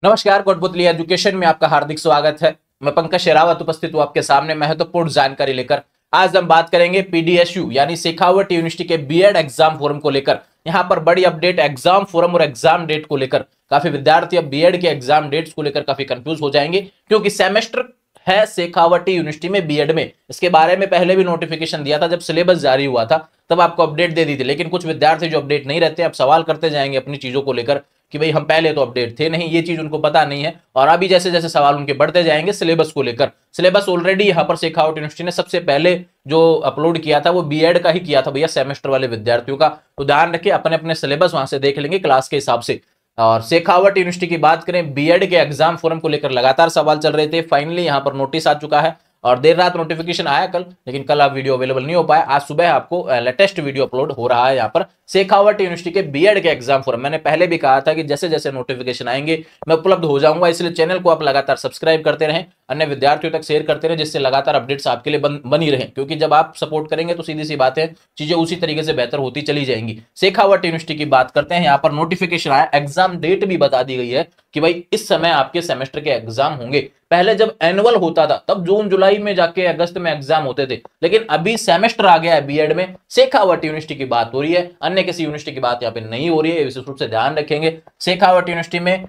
नमस्कार, कोटपुतली एजुकेशन में आपका हार्दिक स्वागत है। मैं पंकज शेरावत उपस्थित हूं आपके सामने महत्वपूर्ण जानकारी लेकर। आज हम बात करेंगे पीडीएसयू यानी शेखावट यूनिवर्सिटी के बीएड एग्जाम फोरम को लेकर। यहां पर बड़ी अपडेट एग्जाम फोरम और एग्जाम डेट को लेकर। काफी विद्यार्थी अब बीएड के एग्जाम डेट्स को लेकर काफी कंफ्यूज हो जाएंगे, क्योंकि सेमेस्टर है शेखावटी यूनिवर्सिटी में बीएड में। इसके बारे में पहले भी नोटिफिकेशन दिया था, जब सिलेबस जारी हुआ था तब आपको अपडेट दे दी थी। लेकिन कुछ विद्यार्थी जो अपडेट नहीं रहते, अब सवाल करते जाएंगे अपनी चीजों को लेकर कि भाई हम पहले तो अपडेट थे नहीं, ये चीज उनको पता नहीं है। और अभी जैसे जैसे सवाल उनके बढ़ते जाएंगे सिलेबस को लेकर। सिलेबस ऑलरेडी यहाँ पर शेखावट यूनिवर्सिटी ने सबसे पहले जो अपलोड किया था वो बीएड का ही किया था भैया, सेमेस्टर वाले विद्यार्थियों का। तो ध्यान रखिए, अपने अपने सिलेबस वहां से देख लेंगे क्लास के हिसाब से। और शेखावट यूनिवर्सिटी की बात करें, बीएड के एग्जाम फोरम को लेकर लगातार सवाल चल रहे थे। फाइनली यहाँ पर नोटिस आ चुका है और देर रात नोटिफिकेशन आया कल, लेकिन कल आप वीडियो अवेलेबल नहीं हो पाया। आज सुबह आपको लेटेस्ट वीडियो अपलोड हो रहा है यहाँ पर शेखावट यूनिवर्सिटी के बीएड के एग्जाम फोरम। मैंने पहले भी कहा था कि जैसे जैसे नोटिफिकेशन आएंगे मैं उपलब्ध हो जाऊंगा, इसलिए चैनल को आप लगातार सब्सक्राइब करते रहें, अन्य विद्यार्थियों तक शेयर करते रहें, जिससे लगातार अपडेट्स आपके लिए बनी रहें। क्योंकि जब आप सपोर्ट करेंगे तो सीधी सी बात है, चीजें उसी तरीके से बेहतर होती चली जाएंगी। शेखावट यूनिवर्सिटी की बात करते हैं, यहाँ पर नोटिफिकेशन आया, एग्जाम डेट भी बता दी गई है कि भाई इस समय आपके सेमेस्टर के एग्जाम होंगे। पहले जब एनुअल होता था तब जून जुलाई में जाके अगस्त में एग्जाम होते थे, लेकिन अभी सेमेस्टर आ गया है बीएड में। शेखावट यूनिवर्सिटी की बात हो रही है, अन्य किसी यूनिवर्सिटी की बात यहाँ पे नहीं हो रही है, विशेष रूप से ध्यान रखेंगे। शेखावट यूनिवर्सिटी में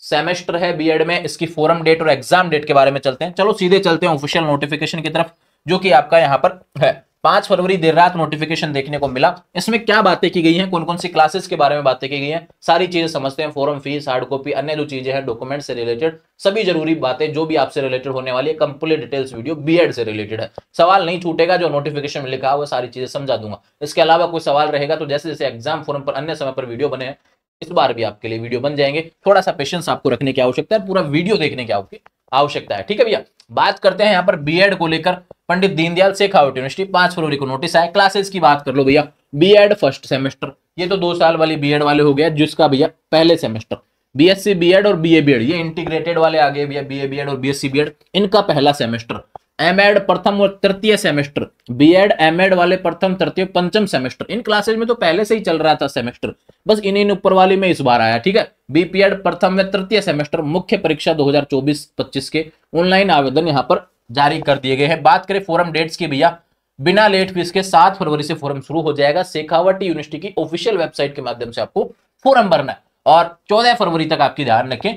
सेमेस्टर है बीएड में, इसकी फोरम डेट और एग्जाम डेट के बारे में चलते हैं। चलो सीधे चलते हैं ऑफिशियल नोटिफिकेशन की तरफ, जो कि आपका यहाँ पर है 5 फरवरी देर रात नोटिफिकेशन देखने को मिला। इसमें क्या बातें की गई हैं, कौन कौन सी क्लासेस के बारे में बातें की गई हैं, सारी चीजें समझते हैं। फॉर्म फीस, हार्ड कॉपी, अन्य जो चीजें हैं डॉक्यूमेंट से रिलेटेड, सभी जरूरी बातें जो भी आपसे रिलेटेड होने वाली है। कंप्लीट डिटेल्स वीडियो बीएड से रिलेटेड है, सवाल नहीं छूटेगा। जो नोटिफिकेशन में लिखा हुआ सारी चीजें समझा दूंगा। इसके अलावा कोई सवाल रहेगा तो जैसे जैसे एग्जाम फोरम पर अन्य समय पर वीडियो बने हैं, इस बार भी आपके लिए वीडियो बन जाएंगे। थोड़ा सा पेशेंस आपको रखने की आवश्यकता है, पूरा वीडियो देखने की आपकी आवश्यकता है, ठीक है भैया। बात करते हैं यहाँ पर बीएड को लेकर। पंडित दीनदयाल शेखावट यूनिवर्सिटी 5 फरवरी को नोटिस आया। क्लासेस की बात कर लो भैया, बीएड फर्स्ट सेमेस्टर, ये तो 2 साल वाली बीएड वाले हो गया, जिसका भैया पहले सेमेस्टर। बीएससी बीएड और बीए बीएड, ये इंटीग्रेटेड वाले आ गए भैया, बीए बीएड और बीएससी बीएड, इनका पहला सेमेस्टर। एमएड प्रथम और तृतीय सेमेस्टर, बीएड एमएड वाले प्रथम तृतीय पंचम सेमेस्टर। इन क्लासेस में तो पहले से ही चल रहा था सेमेस्टर, बस इन ऊपर वाले में इस बार आया, ठीक है। बीपीएड प्रथम व तृतीय सेमेस्टर, मुख्य परीक्षा 2024-25 के ऑनलाइन आवेदन यहाँ पर जारी कर दिए गए हैं। बात करें फोरम डेट्स की भैया, बिना लेट फीस के 7 फरवरी से फोरम शुरू हो जाएगा। शेखावट यूनिवर्सिटी की ऑफिशियल वेबसाइट के माध्यम से आपको फोरम भरना है और 14 फरवरी तक आपकी ध्यान रखें।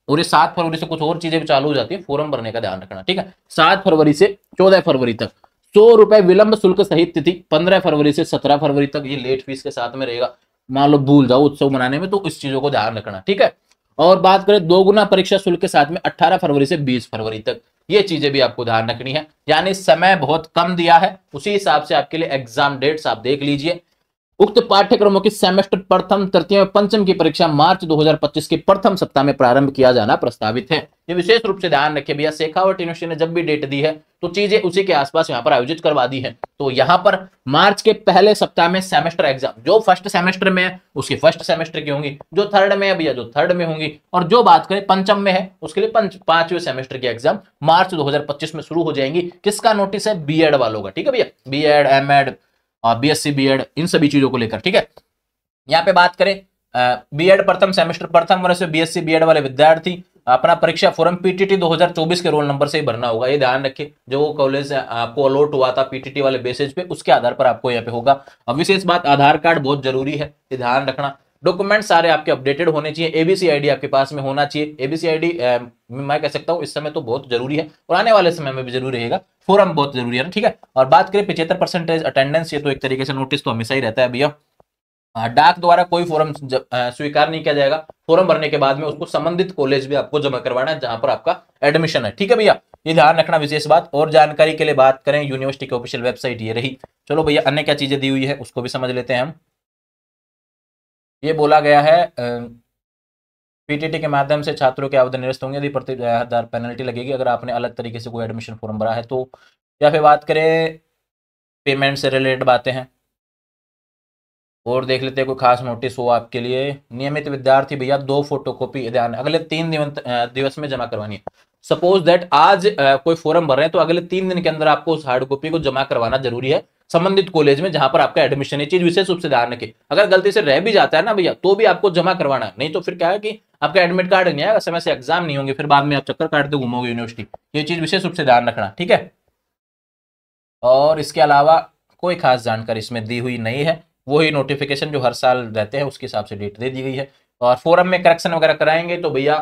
और ये 7 फरवरी से कुछ और चीजें भी चालू हो जाती है, फोरम भरने का ध्यान रखना, ठीक है। 7 फरवरी से 14 फरवरी तक 100 रुपए विलंब शुल्क सहित तिथि। 15 फरवरी से 17 फरवरी तक ये लेट फीस के साथ में रहेगा। मान लो भूल जाओ उत्सव मनाने में, तो इस चीजों को ध्यान रखना, ठीक है। और बात करें 2 गुना परीक्षा शुल्क के साथ में 18 फरवरी से 20 फरवरी तक, ये चीजें भी आपको ध्यान रखनी है। यानी समय बहुत कम दिया है, उसी हिसाब से आपके लिए एग्जाम डेट्स आप देख लीजिए। उक्त पाठ्यक्रमों की सेमेस्टर प्रथम तृतीय और पंचम की परीक्षा मार्च 2025 के प्रथम सप्ताह में प्रारंभ किया जाना प्रस्तावित है। ये विशेष रूप से ध्यान रखिए भैया, शेखावट यूनिवर्सिटी ने जब भी डेट दी है तो चीजें उसी के आसपास यहाँ पर आयोजित करवा दी है। तो यहाँ पर मार्च के पहले सप्ताह में सेमेस्टर एग्जाम, जो फर्स्ट सेमेस्टर में है उसकी फर्स्ट सेमेस्टर की होंगी, जो थर्ड में है भैया जो थर्ड में होंगी, और जो बात करें पंचम में है उसके लिए 5वें सेमेस्टर की एग्जाम मार्च 2025 में शुरू हो जाएंगी। किसका नोटिस है? बीएड वालों का, ठीक है भैया। बीएड एमएड और बीएससी बीएड, इन सभी चीजों को लेकर, ठीक है। यहाँ पे बात करें बीएड प्रथम सेमेस्टर प्रथम वर्ष से बीएससी बीएड वाले विद्यार्थी अपना परीक्षा फॉर्म पीटीटी 2024 के रोल नंबर से ही भरना होगा। ये ध्यान रखिए, जो कॉलेज आपको अलॉट हुआ था पीटीटी वाले बेसिस पे, उसके आधार पर आपको यहाँ पे होगा। अब विशेष बात, आधार कार्ड बहुत जरूरी है, ये ध्यान रखना। डॉक्यूमेंट सारे आपके अपडेटेड होने चाहिए। एबीसी आईडी आपके पास में होना चाहिए। एबीसी आईडी मैं कह सकता हूँ इस समय तो बहुत जरूरी है और आने वाले समय में भी जरूरी रहेगा। फोरम बहुत जरूरी है ना, ठीक है। और बात करें 75% अटेंडेंस, ये तो एक तरीके से नोटिस तो हमेशा ही रहता है भैया। डाक द्वारा कोई फॉर्म स्वीकार नहीं किया जाएगा। फॉर्म भरने के बाद में उसको संबंधित कॉलेज में आपको जमा करवाना है जहां पर आपका एडमिशन है, ठीक है भैया। ये ध्यान रखना विशेष बात। और जानकारी के लिए बात करें, यूनिवर्सिटी की ऑफिशियल वेबसाइट ये रही। चलो भैया, अन्य क्या चीजें दी हुई है उसको भी समझ लेते हैं हम। ये बोला गया है पीटीटी के माध्यम से छात्रों के आवेदन निरस्त होंगे, यदि प्रति पेनल्टी लगेगी अगर आपने अलग तरीके से कोई एडमिशन फॉर्म भरा है तो। या फिर बात करें पेमेंट से रिलेटेड बातें हैं और देख लेते हैं कोई खास नोटिस हो आपके लिए। नियमित विद्यार्थी भैया 2 फोटोकॉपी ध्यान अगले 3 दिवस में जमा करवानी है। सपोज दैट आज कोई फॉर्म भर रहे हैं तो अगले 3 दिन के अंदर आपको उस हार्ड कॉपी को जमा करवाना जरूरी है। संबंधित कॉलेज में जहां पर आपका एडमिशन, ये चीज विशेष रूप से ध्यान रखें। अगर गलती से रह भी जाता है ना भैया, तो भी आपको जमा करवाना है, नहीं तो फिर क्या है कि आपका एडमिट कार्ड नहीं आएगा, समय से एग्जाम नहीं होंगे, फिर बाद में आप चक्कर काटते घूमोगे यूनिवर्सिटी। ये चीज विशेष रूप से ध्यान रखना, ठीक है। और इसके अलावा कोई खास जानकारी इसमें दी हुई नहीं है, वही नोटिफिकेशन जो हर साल रहते हैं उसके हिसाब से डेट दे दी गई है। और फोरम में करेक्शन वगैरह कराएंगे तो भैया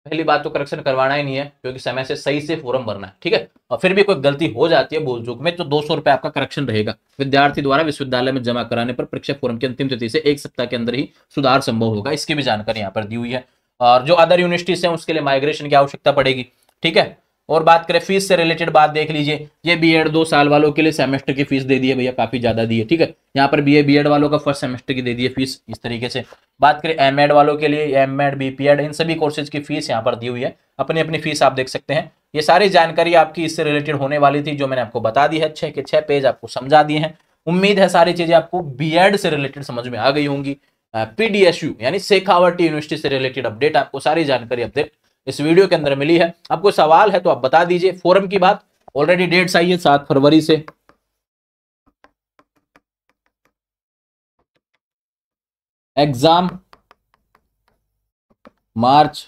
पहली बात तो करेक्शन करवाना ही नहीं है, क्योंकि समय से सही से फॉर्म भरना है, ठीक है। और फिर भी कोई गलती हो जाती है भूल चूक में तो 200 रुपए आपका करेक्शन रहेगा। विद्यार्थी द्वारा विश्वविद्यालय में जमा कराने पर परीक्षा फॉर्म की अंतिम तिथि से 1 सप्ताह के अंदर ही सुधार संभव होगा, इसकी भी जानकारी यहाँ पर दी हुई है। और जो अदर यूनिवर्सिटीज हैं उसके लिए माइग्रेशन की आवश्यकता पड़ेगी, ठीक है। और बात करें फीस से रिलेटेड बात देख लीजिए, ये बीएड 2 साल वालों के लिए सेमेस्टर की फीस दे दी है भैया, काफी ज्यादा दी है, ठीक है। यहाँ पर बीएड वालों का फर्स्ट सेमेस्टर की दे दी है फीस, इस तरीके से। बात करें एमएड वालों के लिए, एमएड बीपीएड इन सभी कोर्सेज की फीस यहाँ पर दी हुई है, अपनी अपनी फीस आप देख सकते हैं। ये सारी जानकारी आपकी इससे रिलेटेड होने वाली थी, जो मैंने आपको बता दी है, 6 के 6 पेज आपको समझा दिए हैं। उम्मीद है सारी चीजें आपको बीएड से रिलेटेड समझ में आ गई होंगी। पीडीएसयू यानी शेखावटी यूनिवर्सिटी से रिलेटेड अपडेट, आपको सारी जानकारी अपडेट इस वीडियो के अंदर मिली है। आपको सवाल है तो आप बता दीजिए। फोरम की बात ऑलरेडी डेट्स आई है 7 फरवरी से, एग्जाम मार्च,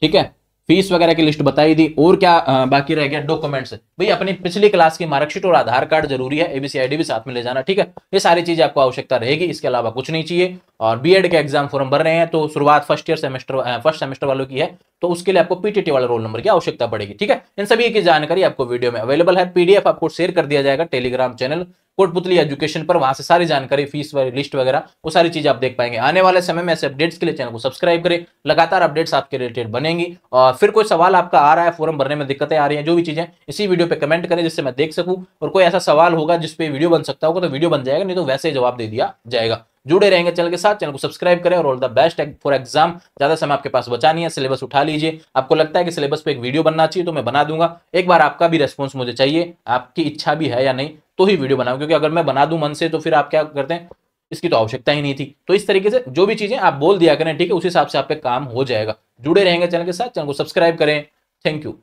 ठीक है। फीस वगैरह की लिस्ट बताई दी। और क्या बाकी रह गया, डॉक्यूमेंट्स भाई अपनी पिछली क्लास की मार्कशीट और आधार कार्ड जरूरी है, एबीसी आईडी भी साथ में ले जाना, ठीक है। ये सारी चीजें आपको आवश्यकता रहेगी, इसके अलावा कुछ नहीं चाहिए। और बीएड के एग्जाम फॉर्म भर रहे हैं तो शुरुआत फर्स्ट सेमेस्टर वालों की है, तो उसके लिए आपको पीटीटी वाला रोल नंबर की आवश्यकता पड़ेगी, ठीक है। इन सभी की जानकारी आपको वीडियो में अवेलेबल है, पीडीएफ आपको शेयर कर दिया जाएगा टेलीग्राम चैनल कोटपुतली एजुकेशन पर, वहां से सारी जानकारी फीस लिस्ट वगैरह वो सारी चीजें आप देख पाएंगे। आने वाले समय में ऐसे अपडेट्स के लिए चैनल को सब्सक्राइब करें, लगातार अपडेट्स आपके रिलेटेड बनेंगी। और फिर कोई सवाल आपका आ रहा है, फॉर्म भरने में दिक्कतें आ रही हैं, जो भी चीजें, इसी वीडियो पे कमेंट करें जिससे मैं देख सकूं। और कोई ऐसा सवाल होगा जिसपे वीडियो बन सकता होगा तो वीडियो बन जाएगा, नहीं तो वैसे ही जवाब दे दिया जाएगा। जुड़े रहेंगे चैनल के साथ, चैनल को सब्सक्राइब करें और all the best for exam. ज्यादा समय आपके पास बचा नहीं है, सिलेबस उठा लीजिए। आपको लगता है कि सिलेबस पे एक वीडियो बनना चाहिए तो मैं बना दूंगा, एक बार आपका भी रेस्पॉन्स मुझे चाहिए, आपकी इच्छा भी है या नहीं तो ही वीडियो बनाऊं, क्योंकि अगर मैं बना दूं मन से तो फिर आप क्या करते हैं, इसकी तो आवश्यकता ही नहीं थी। तो इस तरीके से जो भी चीजें आप बोल दिया करें, ठीक है, उस हिसाब से आप पे काम हो जाएगा। जुड़े रहेंगे चैनल के साथ, चैनल को सब्सक्राइब करें। Thank you.